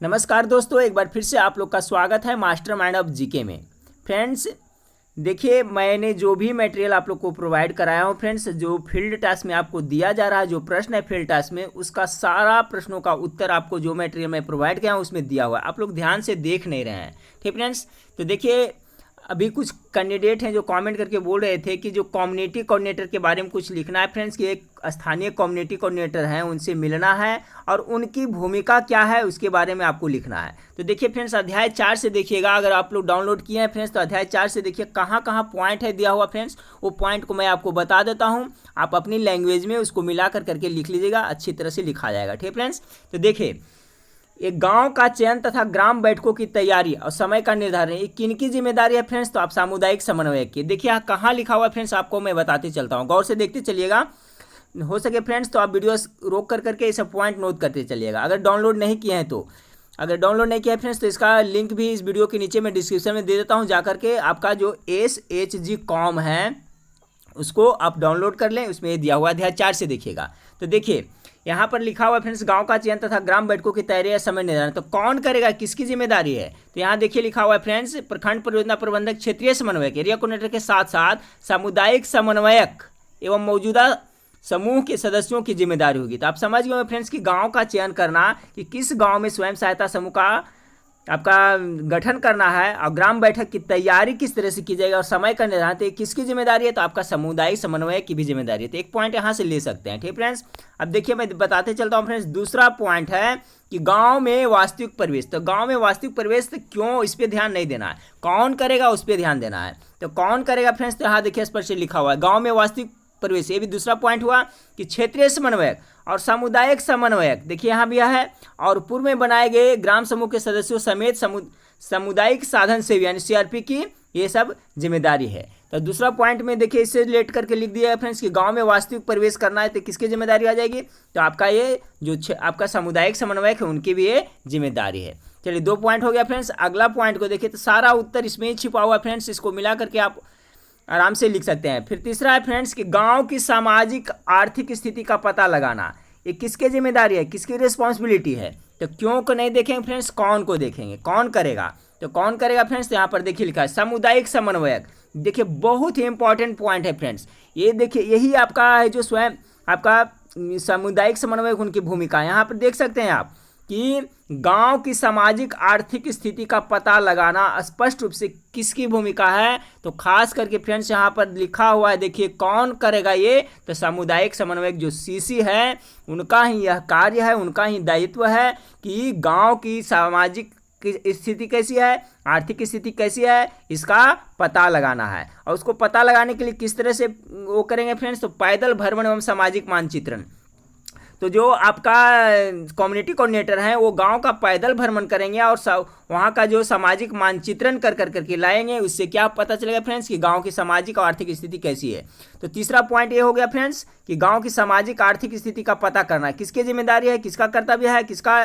नमस्कार दोस्तों, एक बार फिर से आप लोग का स्वागत है मास्टरमाइंड ऑफ जीके में। फ्रेंड्स देखिए, मैंने जो भी मटेरियल आप लोग को प्रोवाइड कराया हूँ फ्रेंड्स, जो फील्ड टास्क में आपको दिया जा रहा है, जो प्रश्न है फील्ड टास्क में, उसका सारा प्रश्नों का उत्तर आपको जो मटेरियल मैं प्रोवाइड किया हूँ उसमें दिया हुआ है। आप लोग ध्यान से देख नहीं रहे हैं, ठीक फ्रेंड्स। तो देखिए, अभी कुछ कैंडिडेट हैं जो कमेंट करके बोल रहे थे कि जो कम्युनिटी कोऑर्डिनेटर के बारे में कुछ लिखना है फ्रेंड्स, कि एक स्थानीय कम्युनिटी कोऑर्डिनेटर हैं, उनसे मिलना है और उनकी भूमिका क्या है उसके बारे में आपको लिखना है। तो देखिए फ्रेंड्स, अध्याय 4 से देखिएगा। अगर आप लोग डाउनलोड किए हैं फ्रेंड्स तो अध्याय 4 से देखिए कहाँ कहाँ पॉइंट है दिया हुआ फ्रेंड्स। वो पॉइंट को मैं आपको बता देता हूँ, आप अपनी लैंग्वेज में उसको मिला करके लिख लीजिएगा, अच्छी तरह से लिखा जाएगा, ठीक फ्रेंड्स। तो देखिए, एक गांव का चयन तथा ग्राम बैठकों की तैयारी और समय का निर्धारण ये किनकी जिम्मेदारी है फ्रेंड्स, तो आप सामुदायिक समन्वयक की। देखिए यहाँ कहाँ लिखा हुआ है फ्रेंड्स, आपको मैं बताते चलता हूँ, गौर से देखते चलिएगा। हो सके फ्रेंड्स तो आप वीडियो रोक करके ये सब पॉइंट नोट करते चलिएगा। अगर डाउनलोड नहीं किए हैं तो, अगर डाउनलोड नहीं किया है फ्रेंड्स तो इसका लिंक भी इस वीडियो के नीचे मैं डिस्क्रिप्शन में दे देता हूँ। जा करके आपका जो SHG.com है उसको आप डाउनलोड कर लें, उसमें दिया हुआ अध्याय 4 से देखिएगा। तो देखिए यहाँ पर लिखा हुआ फ्रेंड्स, गांव का चयन तथा ग्राम बैठकों की तैयारी या समय निर्धारण, तो कौन करेगा, किसकी जिम्मेदारी है। तो यहाँ देखिए लिखा हुआ है फ्रेंड्स, प्रखंड परियोजना प्रबंधक, क्षेत्रीय समन्वयक, एरिया कोऑर्डिनेटर के साथ साथ सामुदायिक समन्वयक एवं मौजूदा समूह के सदस्यों की जिम्मेदारी होगी। तो आप समझ गए फ्रेंड्स कि गांव का चयन करना, कि किस गांव में स्वयं सहायता समूह का आपका गठन करना है और ग्राम बैठक की तैयारी किस तरह से की जाएगी और समय का निर्धारण, तो किसकी जिम्मेदारी है, तो आपका सामुदायिक समन्वय की भी जिम्मेदारी है। तो एक पॉइंट यहाँ से ले सकते हैं, ठीक फ्रेंड्स। अब देखिए मैं बताते चलता हूँ फ्रेंड्स, दूसरा पॉइंट है कि गांव में वास्तविक परिवेश। तो गांव में वास्तविक परिवेश तो क्यों, इस पर ध्यान नहीं देना है, कौन करेगा उस पर ध्यान देना है। तो कौन करेगा फ्रेंड्स, तो यहाँ देखिए स्पष्ट लिखा हुआ है, गाँव में वास्तविक परिवेश। ये भी दूसरा पॉइंट हुआ कि क्षेत्रीय समन्वयक और सामुदायिक समन्वयक, देखिए यहाँ भी है, और पूर्व में बनाए गए ग्राम समूह के सदस्यों समेत सामुदायिक साधन सेवी यानी CRP की ये सब जिम्मेदारी है। तो दूसरा पॉइंट में देखिए इससे रिलेट करके लिख दिया है फ्रेंड्स कि गांव में वास्तविक प्रवेश करना है तो किसकी जिम्मेदारी आ जाएगी, तो आपका ये जो आपका सामुदायिक समन्वयक है उनकी भी ये जिम्मेदारी है। चलिए 2 पॉइंट हो गया फ्रेंड्स। अगला पॉइंट को देखिए तो सारा उत्तर इसमें ही छिपा हुआ फ्रेंड्स, इसको मिला करके आप आराम से लिख सकते हैं। फिर तीसरा है फ्रेंड्स कि गांव की सामाजिक आर्थिक स्थिति का पता लगाना, ये किसकी जिम्मेदारी है, किसकी रिस्पॉन्सिबिलिटी है। तो क्यों को नहीं देखेंगे फ्रेंड्स, कौन को देखेंगे, कौन करेगा। तो कौन करेगा फ्रेंड्स, तो यहाँ पर देखिए लिखा है सामुदायिक समन्वयक। देखिए बहुत ही इंपॉर्टेंट पॉइंट है फ्रेंड्स, ये देखिए यही आपका है जो स्वयं आपका सामुदायिक समन्वयक उनकी भूमिका है। यहाँ पर देख सकते हैं आप कि गांव की सामाजिक आर्थिक स्थिति का पता लगाना स्पष्ट रूप से किसकी भूमिका है, तो खास करके फ्रेंड्स यहाँ पर लिखा हुआ है, देखिए कौन करेगा ये, तो सामुदायिक समन्वयक जो CC है उनका ही यह कार्य है, उनका ही दायित्व है कि गांव की सामाजिक स्थिति कैसी है, आर्थिक स्थिति कैसी है, इसका पता लगाना है। और उसको पता लगाने के लिए किस तरह से वो करेंगे फ्रेंड्स, तो पैदल भ्रमण एवं सामाजिक मानचित्रण। तो जो आपका कम्युनिटी कोऑर्डिनेटर हैं वो गांव का पैदल भ्रमण करेंगे और वहाँ का जो सामाजिक मानचित्रण कर करके लाएंगे। उससे क्या पता चलेगा फ्रेंड्स कि गांव की सामाजिक और आर्थिक स्थिति कैसी है। तो तीसरा पॉइंट ये हो गया फ्रेंड्स कि गांव की सामाजिक आर्थिक स्थिति का पता करना किसकी जिम्मेदारी है, किसका कर्तव्य है, किसका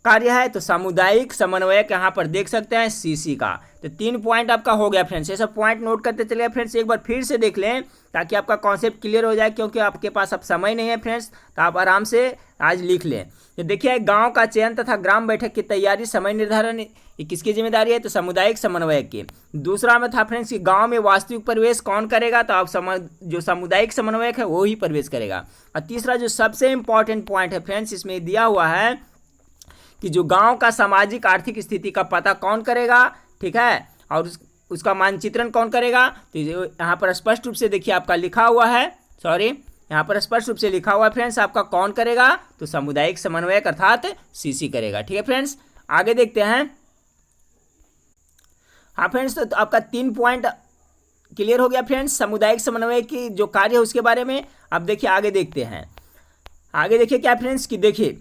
कार्य है, तो सामुदायिक समन्वयक यहाँ पर देख सकते हैं CC का। तो 3 पॉइंट आपका हो गया फ्रेंड्स। ये सब पॉइंट नोट करते चलिए फ्रेंड्स, एक बार फिर से देख लें ताकि आपका कॉन्सेप्ट क्लियर हो जाए, क्योंकि आपके पास अब समय नहीं है फ्रेंड्स, तो आप आराम से आज लिख लें। तो देखिए गांव का चयन तथा ग्राम बैठक की तैयारी समय निर्धारण ये किसकी जिम्मेदारी है, तो सामुदायिक समन्वयक की। दूसरा में था फ्रेंड्स कि गाँव में वास्तविक प्रवेश कौन करेगा, तो आप जो सामुदायिक समन्वयक है वो ही प्रवेश करेगा। और तीसरा जो सबसे इंपॉर्टेंट पॉइंट है फ्रेंड्स, इसमें दिया हुआ है कि जो गांव का सामाजिक आर्थिक स्थिति का पता कौन करेगा, ठीक है, और उसका मानचित्रण कौन करेगा। तो यहाँ पर स्पष्ट रूप से देखिए आपका लिखा हुआ है, यहाँ पर स्पष्ट रूप से लिखा हुआ है फ्रेंड्स, आपका कौन करेगा, तो सामुदायिक समन्वयक अर्थात CC करेगा। ठीक है फ्रेंड्स, आगे देखते हैं। हाँ फ्रेंड्स, तो आपका 3 पॉइंट क्लियर हो गया फ्रेंड्स सामुदायिक समन्वय की जो कार्य है उसके बारे में। अब देखिए आगे देखते हैं। आगे देखिए क्या फ्रेंड्स कि देखिए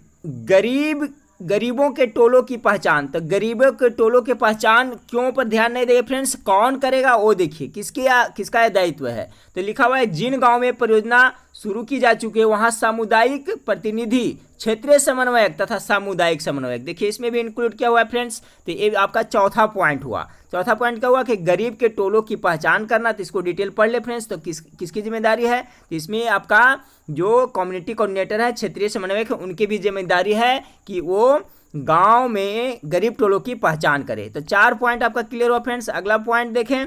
गरीबों के टोलों की पहचान, तो गरीबों के टोलों की पहचान क्यों पर ध्यान नहीं देंगे फ्रेंड्स, कौन करेगा वो देखिए किसका दायित्व है। तो लिखा हुआ है जिन गांव में परियोजना शुरू की जा चुकी है वहाँ सामुदायिक प्रतिनिधि, क्षेत्रीय समन्वयक तथा सामुदायिक समन्वयक, देखिए इसमें भी इंक्लूड किया हुआ है फ्रेंड्स। तो ये आपका चौथा पॉइंट हुआ। चौथा पॉइंट क्या हुआ कि गरीब के टोलों की पहचान करना, तो इसको डिटेल पढ़ ले फ्रेंड्स। तो किसकी जिम्मेदारी है, तो इसमें आपका जो कम्युनिटी कोऑर्डिनेटर है, क्षेत्रीय समन्वयक है, उनकी भी जिम्मेदारी है कि वो गांव में गरीब टोलों की पहचान करे। तो 4 पॉइंट आपका क्लियर हुआ फ्रेंड्स। अगला पॉइंट देखें,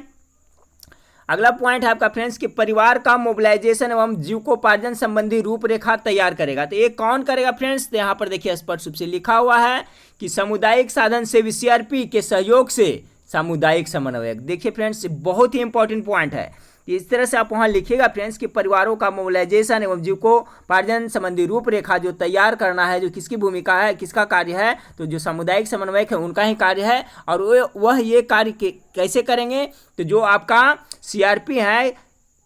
अगला पॉइंट है आपका फ्रेंड्स कि परिवार का मोबिलाइजेशन एवं जीविकोपार्जन संबंधी रूपरेखा तैयार करेगा। तो ये कौन करेगा फ्रेंड्स, तो यहाँ पर देखिए स्पष्ट रूप से लिखा हुआ है कि सामुदायिक साधन सेवी सीआरपी के सहयोग से सामुदायिक समन्वयक। देखिए फ्रेंड्स बहुत ही इंपॉर्टेंट पॉइंट है। इस तरह से आप वहाँ लिखिएगा फ्रेंड्स कि परिवारों का मोबिलाइजेशन एवं जीविकोपार्जन संबंधी रूपरेखा जो तैयार करना है, जो किसकी भूमिका है, किसका कार्य है, तो जो सामुदायिक समन्वयक है उनका ही कार्य है। और वह ये कार्य कैसे करेंगे, तो जो आपका सीआरपी है,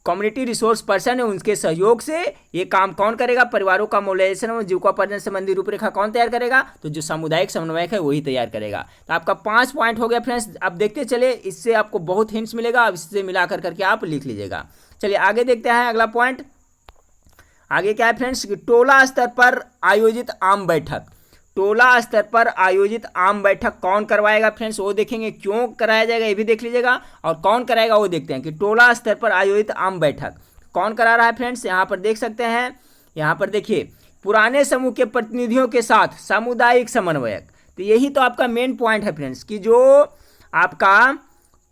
कम्युनिटी रिसोर्स पर्सन है, उनके सहयोग से ये काम कौन करेगा, परिवारों का मोबिलाइजेशन और जीविकोपार्जन संबंधी रूपरेखा कौन तैयार करेगा, तो जो सामुदायिक समन्वयक है वही तैयार करेगा। तो आपका 5 पॉइंट हो गया फ्रेंड्स। अब देखते चले, इससे आपको बहुत हिंट्स मिलेगा, अब इससे मिला करके आप लिख लीजिएगा। चलिए आगे देखते हैं अगला पॉइंट। आगे क्या है फ्रेंड्स कि टोला स्तर पर आयोजित आम बैठक। टोला स्तर पर आयोजित आम बैठक कौन करवाएगा फ्रेंड्स, वो देखेंगे। क्यों कराया जाएगा ये भी देख लीजिएगा, और कौन कराएगा वो देखते हैं कि टोला स्तर पर आयोजित आम बैठक कौन करा रहा है फ्रेंड्स। यहाँ पर देख सकते हैं, यहाँ पर देखिए पुराने समूह के प्रतिनिधियों के साथ सामुदायिक समन्वयक। तो यही तो आपका मेन पॉइंट है फ्रेंड्स कि जो आपका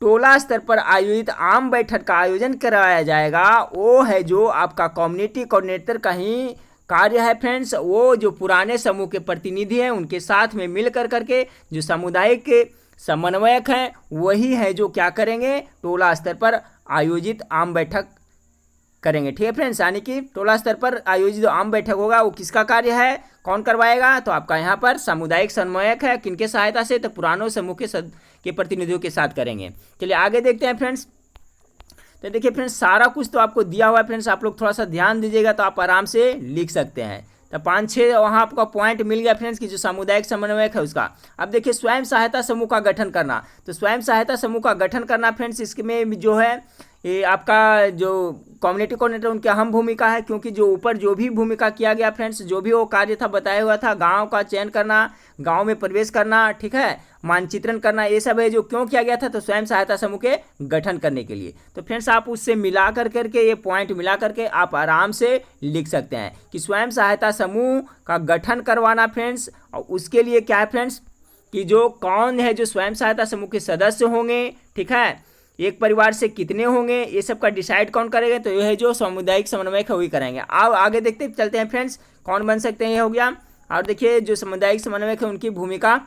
टोला स्तर पर आयोजित आम बैठक का आयोजन कराया जाएगा वो है जो आपका कम्युनिटी कोऑर्डिनेटर का ही कार्य है फ्रेंड्स। वो जो पुराने समूह के प्रतिनिधि हैं उनके साथ में मिल करके जो सामुदायिक के समन्वयक हैं वही है जो क्या करेंगे, टोला स्तर पर आयोजित आम बैठक करेंगे। ठीक है फ्रेंड्स, यानी कि टोला स्तर पर आयोजित जो आम बैठक होगा वो किसका कार्य है, कौन करवाएगा, तो आपका यहाँ पर सामुदायिक समन्वयक है। किनके सहायता से, तो पुरानों समूह के प्रतिनिधियों के साथ करेंगे। चलिए आगे देखते हैं फ्रेंड्स। तो देखिए फ्रेंड्स सारा कुछ तो आपको दिया हुआ है फ्रेंड्स, आप लोग थोड़ा सा ध्यान दीजिएगा तो आप आराम से लिख सकते हैं। तो 5-6 वहाँ आपका पॉइंट मिल गया फ्रेंड्स कि जो सामुदायिक समन्वयक है उसका। अब देखिए स्वयं सहायता समूह का गठन करना। तो स्वयं सहायता समूह का गठन करना फ्रेंड्स, इसमें जो है ये आपका जो कम्युनिटी कोऑर्डिनेटर उनकी अहम भूमिका है, क्योंकि जो ऊपर जो भी भूमिका किया गया फ्रेंड्स, जो भी वो कार्य था बताया हुआ था, गांव का चयन करना, गांव में प्रवेश करना, ठीक है, मानचित्रण करना, ये सब है जो क्यों किया गया था, तो स्वयं सहायता समूह के गठन करने के लिए। तो फ्रेंड्स आप उससे मिला करके ये पॉइंट मिला करके आप आराम से लिख सकते हैं कि स्वयं सहायता समूह का गठन करवाना फ्रेंड्स। और उसके लिए क्या है फ्रेंड्स कि जो कौन है जो स्वयं सहायता समूह के सदस्य होंगे, ठीक है, एक परिवार से कितने होंगे, ये सब का डिसाइड कौन करेगा, तो ये है जो सामुदायिक समन्वयक है वही करेंगे। अब आगे देखते चलते हैं फ्रेंड्स कौन बन सकते हैं, ये हो गया। और देखिए जो सामुदायिक समन्वयक है उनकी भूमिका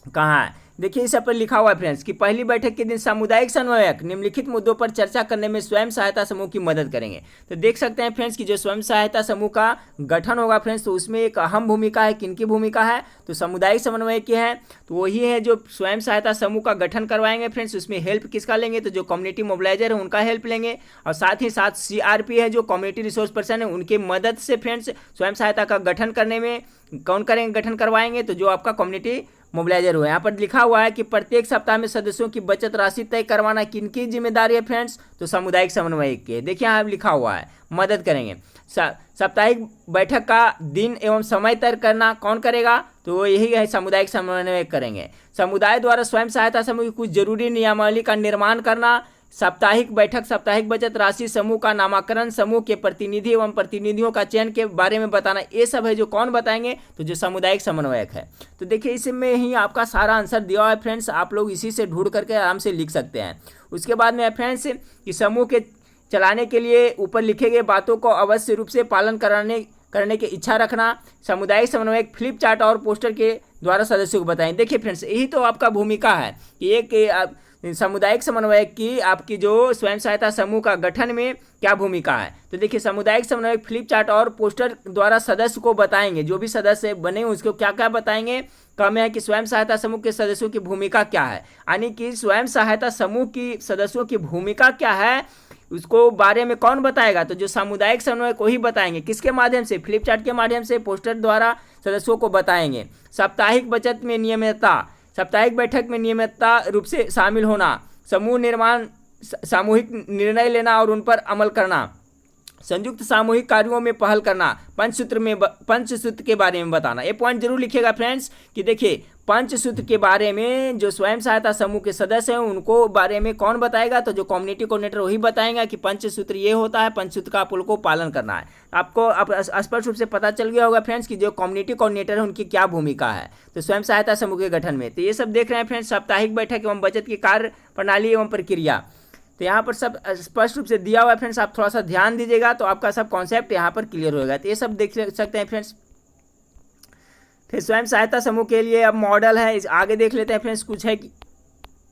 कहाँ है, देखिए इस पर लिखा हुआ है फ्रेंड्स कि पहली बैठक के दिन सामुदायिक समन्वयक निम्नलिखित मुद्दों पर चर्चा करने में स्वयं सहायता समूह की मदद करेंगे। तो देख सकते हैं फ्रेंड्स कि जो स्वयं सहायता समूह का गठन होगा फ्रेंड्स, तो उसमें एक अहम भूमिका है। किनकी भूमिका है, तो सामुदायिक समन्वयक की है। तो वही है जो स्वयं सहायता समूह का गठन करवाएंगे फ्रेंड्स। उसमें हेल्प किसका लेंगे, तो जो कम्युनिटी मोबिलाइजर है उनका हेल्प लेंगे। और साथ ही साथ सीआरपी है जो कम्युनिटी रिसोर्स पर्सन है, उनकी मदद से फ्रेंड्स स्वयं सहायता का गठन करने में कौन करेंगे, गठन करवाएंगे, तो जो आपका कम्युनिटी मोबिलाइजर हुआ। यहाँ पर लिखा हुआ है कि प्रत्येक सप्ताह में सदस्यों की बचत राशि तय करवाना किनकी जिम्मेदारी है फ्रेंड्स, तो सामुदायिक समन्वयक की। देखिए यहाँ लिखा हुआ है मदद करेंगे। साप्ताहिक बैठक का दिन एवं समय तय करना कौन करेगा, तो यही है सामुदायिक समन्वयक करेंगे। समुदाय द्वारा स्वयं सहायता समूह की कुछ जरूरी नियमावली का निर्माण करना, साप्ताहिक बैठक, साप्ताहिक बचत राशि, समूह का नामकरण, समूह के प्रतिनिधि एवं प्रतिनिधियों का चयन के बारे में बताना, ये सब है जो कौन बताएंगे, तो जो सामुदायिक समन्वयक है। तो देखिए इसमें ही आपका सारा आंसर दिया हुआ है फ्रेंड्स, आप लोग इसी से ढूंढ करके आराम से लिख सकते हैं। उसके बाद में फ्रेंड्स कि समूह के चलाने के लिए ऊपर लिखे गए बातों को अवश्य रूप से पालन करने की इच्छा रखना। सामुदायिक समन्वयक फ्लिप चार्ट और पोस्टर के द्वारा सदस्यों को बताएं। देखिए फ्रेंड्स यही तो आपका भूमिका है कि एक सामुदायिक समन्वयक की आपकी जो स्वयं सहायता समूह का गठन में क्या भूमिका है। तो देखिए सामुदायिक समन्वयक फ्लिप चार्ट और पोस्टर द्वारा सदस्य को बताएंगे, जो भी सदस्य बने उसको क्या क्या बताएंगे। कम है कि स्वयं सहायता समूह के सदस्यों की भूमिका क्या है, यानी कि स्वयं सहायता समूह की सदस्यों की भूमिका क्या है उसको बारे में कौन बताएगा, तो जो सामुदायिक समन्वयक वही बताएंगे। किसके माध्यम से, फ्लिप चार्ट के माध्यम से, पोस्टर द्वारा सदस्यों को बताएंगे। साप्ताहिक बचत में नियमितता, साप्ताहिक बैठक में नियमितता रूप से शामिल होना, समूह निर्माण, सामूहिक निर्णय लेना और उन पर अमल करना, संयुक्त सामूहिक कार्यों में पहल करना, पंचसूत्र के बारे में बताना। ये पॉइंट जरूर लिखिएगा फ्रेंड्स कि देखिए पंचसूत्र के बारे में जो स्वयं सहायता समूह के सदस्य हैं उनको बारे में कौन बताएगा, तो जो कम्युनिटी कोऑर्डिनेटर वही बताएगा कि पंचसूत्र ये होता है, पंचसूत्र का आप लोग को पालन करना है। आपको स्पष्ट रूप से पता चल गया होगा फ्रेंड्स कि जो कम्युनिटी कोऑर्डिनेटर है उनकी क्या भूमिका है तो स्वयं सहायता समूह के गठन में। तो ये सब देख रहे हैं फ्रेंड्स, साप्ताहिक बैठक एवं बचत की कार्य प्रणाली एवं प्रक्रिया, तो यहाँ पर सब स्पष्ट रूप से दिया हुआ है फ्रेंड्स। आप थोड़ा सा ध्यान दीजिएगा तो आपका सब कॉन्सेप्ट यहाँ पर क्लियर होगा। तो ये सब देख सकते हैं फ्रेंड्स। फिर स्वयं सहायता समूह के लिए अब मॉडल है, इस आगे देख लेते हैं फ्रेंड्स। कुछ है कि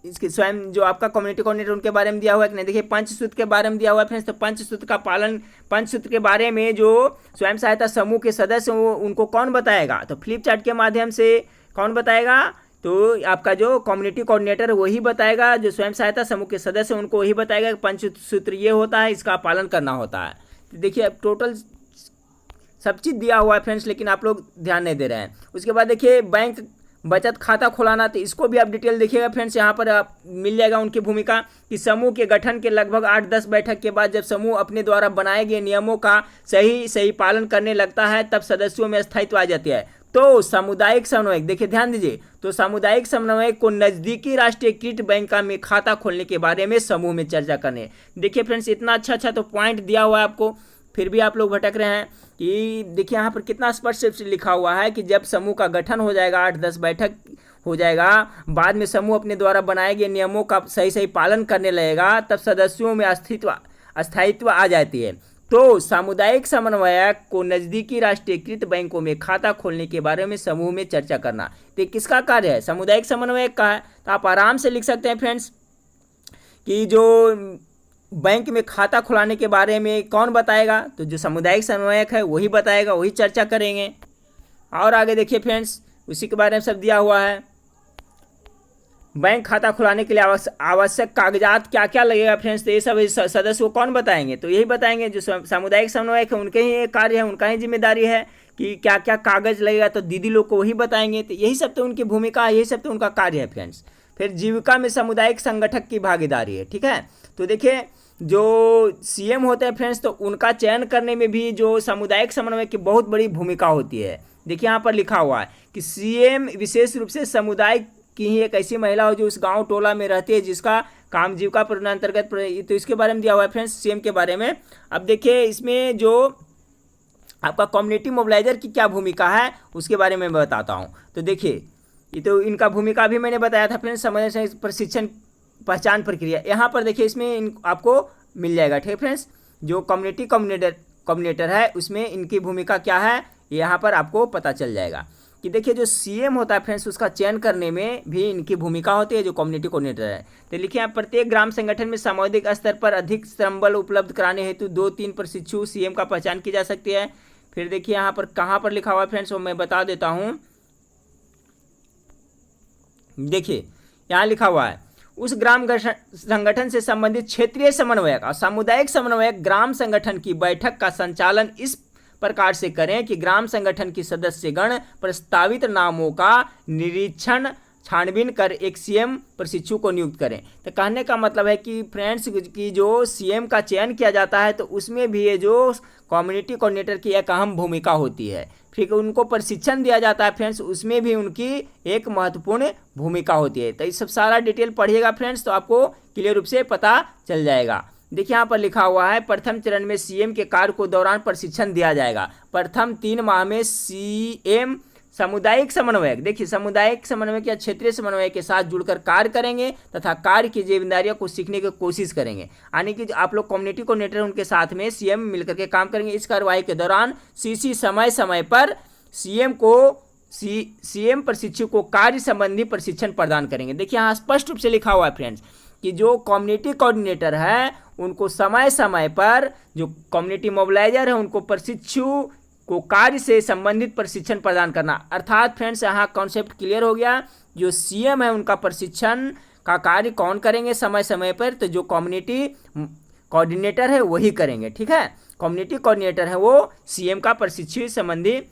इसके स्वयं जो आपका कम्युनिटी कोऑर्डिनेटर उनके बारे में दिया हुआ है कि नहीं। देखिए पंचसूत्र के बारे में दिया हुआ है फ्रेंड्स। तो पंचसूत्र का पालन, पंचसूत्र के बारे में जो स्वयं सहायता समूह के सदस्य वो उनको कौन बताएगा, तो फ्लिप चार्ट के माध्यम से कौन बताएगा, तो आपका जो कम्युनिटी कोऑर्डिनेटर वही बताएगा। जो स्वयं सहायता समूह के सदस्य उनको वही बताएगा कि पंचसूत्र ये होता है, इसका पालन करना होता है। तो देखिए अब टोटल सब चीज़ दिया हुआ है फ्रेंड्स, लेकिन आप लोग ध्यान नहीं दे रहे हैं। उसके बाद देखिए बैंक बचत खाता खुलाना, तो इसको भी आप डिटेल देखिएगा फ्रेंड्स। यहाँ पर आप मिल जाएगा उनकी भूमिका कि समूह के गठन के लगभग 8-10 बैठक के बाद जब समूह अपने द्वारा बनाए गए नियमों का सही पालन करने लगता है तब सदस्यों में स्थायित्व आ जाती है। तो सामुदायिक समन्वयक, देखिए ध्यान दीजिए, तो सामुदायिक समन्वयक को नज़दीकी राष्ट्रीयकृत बैंक में खाता खोलने के बारे में समूह में चर्चा करने। देखिए फ्रेंड्स इतना अच्छा तो पॉइंट दिया हुआ है आपको, फिर भी आप लोग भटक रहे हैं कि देखिए यहाँ पर कितना स्पष्ट रूप से लिखा हुआ है कि जब समूह का गठन हो जाएगा, 8-10 बैठक हो जाएगा, बाद में समूह अपने द्वारा बनाए गए नियमों का सही पालन करने लगेगा तब सदस्यों में स्थायित्व आ जाती है। तो सामुदायिक समन्वयक को नज़दीकी राष्ट्रीयकृत बैंकों में खाता खोलने के बारे में समूह में चर्चा करना, तो किसका कार्य है, सामुदायिक समन्वयक का है। तो आप आराम से लिख सकते हैं फ्रेंड्स कि जो बैंक में खाता खुलाने के बारे में कौन बताएगा, तो जो सामुदायिक समन्वयक है वही बताएगा, वही चर्चा करेंगे। और आगे देखिए फ्रेंड्स उसी के बारे में सब दिया हुआ है। बैंक खाता खुलाने के लिए आवश्यक कागजात क्या क्या लगेगा फ्रेंड्स, तो ये सब सदस्य को कौन बताएंगे, तो यही बताएंगे जो सामुदायिक समन्वयक है, उनके ही कार्य है, उनका ही जिम्मेदारी है कि क्या क्या कागज लगेगा, तो दीदी लोग को वही बताएंगे। तो यही सब तो उनकी भूमिका है, यही सब तो उनका कार्य है फ्रेंड्स। फिर जीविका में सामुदायिक संगठक की भागीदारी है, ठीक है। तो देखिए जो सीएम होते हैं फ्रेंड्स, तो उनका चयन करने में भी जो सामुदायिक समन्वय की बहुत बड़ी भूमिका होती है। देखिए यहाँ पर लिखा हुआ है कि सीएम विशेष रूप से समुदाय की ही एक ऐसी महिला हो जो उस गांव टोला में रहती है जिसका काम जीविका परियोजना अंतर्गत, तो इसके बारे में दिया हुआ है फ्रेंड्स सीएम के बारे में। अब देखिए इसमें जो आपका कम्युनिटी मोबिलाइजर की क्या भूमिका है उसके बारे में मैं बताता हूँ। तो देखिए ये तो इनका भूमिका भी मैंने बताया था फ्रेंड्स, समन्वय प्रशिक्षण पहचान प्रक्रिया, यहाँ पर देखिए इसमें आपको मिल जाएगा, ठीक है फ्रेंड्स। जो कम्युनिटी कोऑर्डिनेटर है उसमें इनकी भूमिका क्या है यहाँ पर आपको पता चल जाएगा कि देखिए जो सीएम होता है फ्रेंड्स उसका चयन करने में भी इनकी भूमिका होती है जो कम्युनिटी कोऑर्डिनेटर है। तो लिखिए यहाँ प्रत्येक ग्राम संगठन में सामुदायिक स्तर पर अधिक श्रम बल उपलब्ध कराने हेतु 2-3 प्रशिक्षु सीएम का पहचान की जा सकती है। फिर देखिए यहाँ पर कहाँ पर लिखा हुआ है फ्रेंड्स वो मैं बता देता हूँ। देखिए यहाँ लिखा हुआ है उस ग्राम संगठन से संबंधित क्षेत्रीय समन्वयक और सामुदायिक समन्वयक ग्राम संगठन की बैठक का संचालन इस प्रकार से करें कि ग्राम संगठन की सदस्यगण प्रस्तावित नामों का निरीक्षण छानबीन कर एक सीएम प्रशिक्षु को नियुक्त करें। तो कहने का मतलब है कि फ्रेंड्स की जो सीएम का चयन किया जाता है तो उसमें भी ये जो कम्युनिटी कोऑर्डिनेटर की एक अहम भूमिका होती है। फिर उनको प्रशिक्षण दिया जाता है फ्रेंड्स, उसमें भी उनकी एक महत्वपूर्ण भूमिका होती है। तो ये सब सारा डिटेल पढ़िएगा फ्रेंड्स तो आपको क्लियर रूप से पता चल जाएगा। देखिए यहाँ पर लिखा हुआ है प्रथम चरण में सीएम के कार्य को दौरान प्रशिक्षण दिया जाएगा। प्रथम 3 माह में सीएम सामुदायिक समन्वयक, देखिए सामुदायिक समन्वयक या क्षेत्रीय समन्वयक के साथ जुड़कर कार्य करेंगे तथा कार्य की जिम्मेदारियों को सीखने की कोशिश करेंगे। यानी कि आप लोग कम्युनिटी कोऑर्डिनेटर उनके साथ में सीएम मिलकर के काम करेंगे। इस कार्यवाही के दौरान सीसी समय समय पर सीएम प्रशिक्षु को कार्य संबंधी प्रशिक्षण प्रदान करेंगे। देखिए यहाँ स्पष्ट रूप से लिखा हुआ है फ्रेंड्स कि जो कम्युनिटी कोऑर्डिनेटर है उनको समय समय पर, जो कम्युनिटी मोबिलाइजर है उनको प्रशिक्षु को कार्य से संबंधित प्रशिक्षण प्रदान करना। अर्थात फ्रेंड्स यहाँ कॉन्सेप्ट क्लियर हो गया। जो सीएम है उनका प्रशिक्षण का कार्य कौन करेंगे समय समय पर, तो जो कम्युनिटी कोऑर्डिनेटर है वही करेंगे, ठीक है। कम्युनिटी कोऑर्डिनेटर है वो सीएम का प्रशिक्षु संबंधित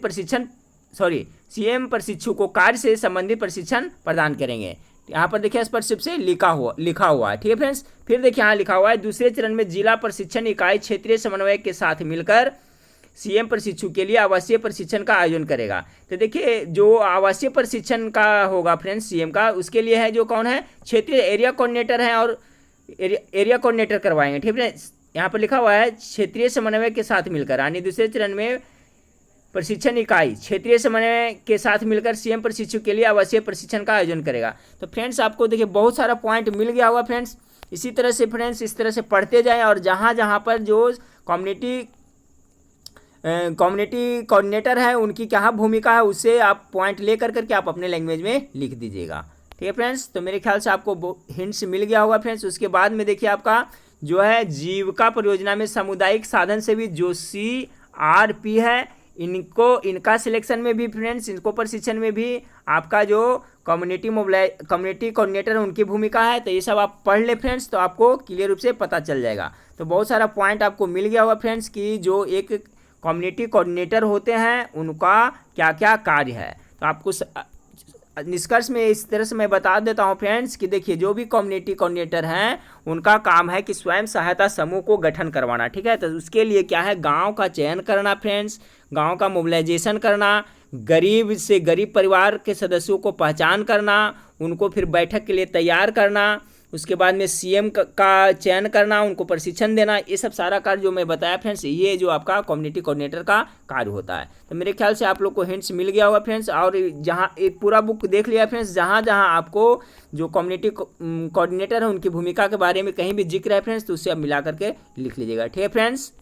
प्रशिक्षण सीएम प्रशिक्षु को कार्य से संबंधित प्रशिक्षण प्रदान करेंगे, यहाँ पर देखिए स्पष्ट से लिखा हुआ है। ठीक है फ्रेंड्स, फिर देखिए यहाँ लिखा हुआ है दूसरे चरण में जिला प्रशिक्षण इकाई क्षेत्रीय समन्वय के साथ मिलकर सीएम प्रशिक्षु के लिए आवासीय प्रशिक्षण का आयोजन करेगा। तो देखिए जो आवासीय प्रशिक्षण का होगा फ्रेंड्स सीएम का, उसके लिए है जो कौन है, क्षेत्रीय एरिया कोऑर्डिनेटर हैं और एरिया कोऑर्डिनेटर करवाएंगे। ठीक है, यहाँ पर लिखा हुआ है क्षेत्रीय समन्वय के साथ मिलकर, यानी दूसरे चरण में प्रशिक्षण इकाई क्षेत्रीय समन्वय के साथ मिलकर सीएम प्रशिक्षु के लिए आवासीय प्रशिक्षण का आयोजन करेगा। तो फ्रेंड्स आपको देखिए बहुत सारा पॉइंट मिल गया होगा फ्रेंड्स। इसी तरह से फ्रेंड्स इस तरह से पढ़ते जाएं और जहाँ जहाँ पर जो कम्युनिटी कोऑर्डिनेटर है उनकी क्या भूमिका है उससे आप पॉइंट ले करके आप अपने लैंग्वेज में लिख दीजिएगा। ठीक है फ्रेंड्स, तो मेरे ख्याल से आपको हिंट्स मिल गया होगा फ्रेंड्स। उसके बाद में देखिए आपका जो है जीविका परियोजना में सामुदायिक साधन से भी जो CRP है, इनका सिलेक्शन में भी फ्रेंड्स, इनको प्रशिक्षण में भी आपका जो कम्युनिटी कोऑर्डिनेटर है उनकी भूमिका है। तो ये सब आप पढ़ ले फ्रेंड्स, तो आपको क्लियर रूप से पता चल जाएगा। तो बहुत सारा पॉइंट आपको मिल गया होगा फ्रेंड्स कि जो एक कम्युनिटी कोऑर्डिनेटर होते हैं उनका क्या क्या कार्य है। तो आपको निष्कर्ष में इस तरह से मैं बता देता हूं फ्रेंड्स कि देखिए जो भी कम्युनिटी कोऑर्डिनेटर हैं उनका काम है कि स्वयं सहायता समूह को गठन करवाना। ठीक है, तो उसके लिए क्या है, गांव का चयन करना फ्रेंड्स, गांव का मोबिलाइजेशन करना, गरीब से गरीब परिवार के सदस्यों को पहचान करना, उनको फिर बैठक के लिए तैयार करना, उसके बाद में सीएम का चयन करना, उनको प्रशिक्षण देना, ये सब सारा कार्य जो मैं बताया फ्रेंड्स, ये जो आपका कम्युनिटी कोऑर्डिनेटर का कार्य होता है। तो मेरे ख्याल से आप लोग को हिंट्स मिल गया होगा फ्रेंड्स। और जहाँ एक पूरा बुक देख लिया फ्रेंड्स, जहाँ जहाँ आपको जो कम्युनिटी कोऑर्डिनेटर है उनकी भूमिका के बारे में कहीं भी जिक्र है फ्रेंड्स, तो उससे आप मिला करके लिख लीजिएगा। ठीक है फ्रेंड्स,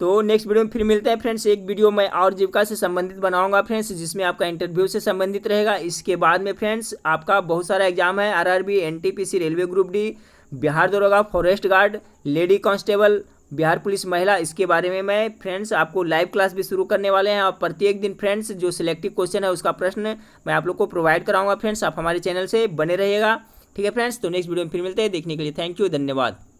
तो नेक्स्ट वीडियो में फिर मिलते हैं फ्रेंड्स। एक वीडियो मैं और जीविका से संबंधित बनाऊंगा फ्रेंड्स, जिसमें आपका इंटरव्यू से संबंधित रहेगा। इसके बाद में फ्रेंड्स आपका बहुत सारा एग्जाम है, RRB, NTPC, railway group D, Bihar दरोगा, forest guard, lady constable, Bihar police महिला, इसके बारे में मैं फ्रेंड्स आपको लाइव क्लास भी शुरू करने वाले हैं। और प्रत्येक दिन फ्रेंड्स जो सिलेक्टिव क्वेश्चन है उसका प्रश्न मैं आप लोग को प्रोवाइड कराऊंगा फ्रेंड्स। आप हमारे चैनल से बने रहिएगा। ठीक है फ्रेंड्स, तो नेक्स्ट वीडियो में फिर मिलते हैं। देखने के लिए थैंक यू, धन्यवाद।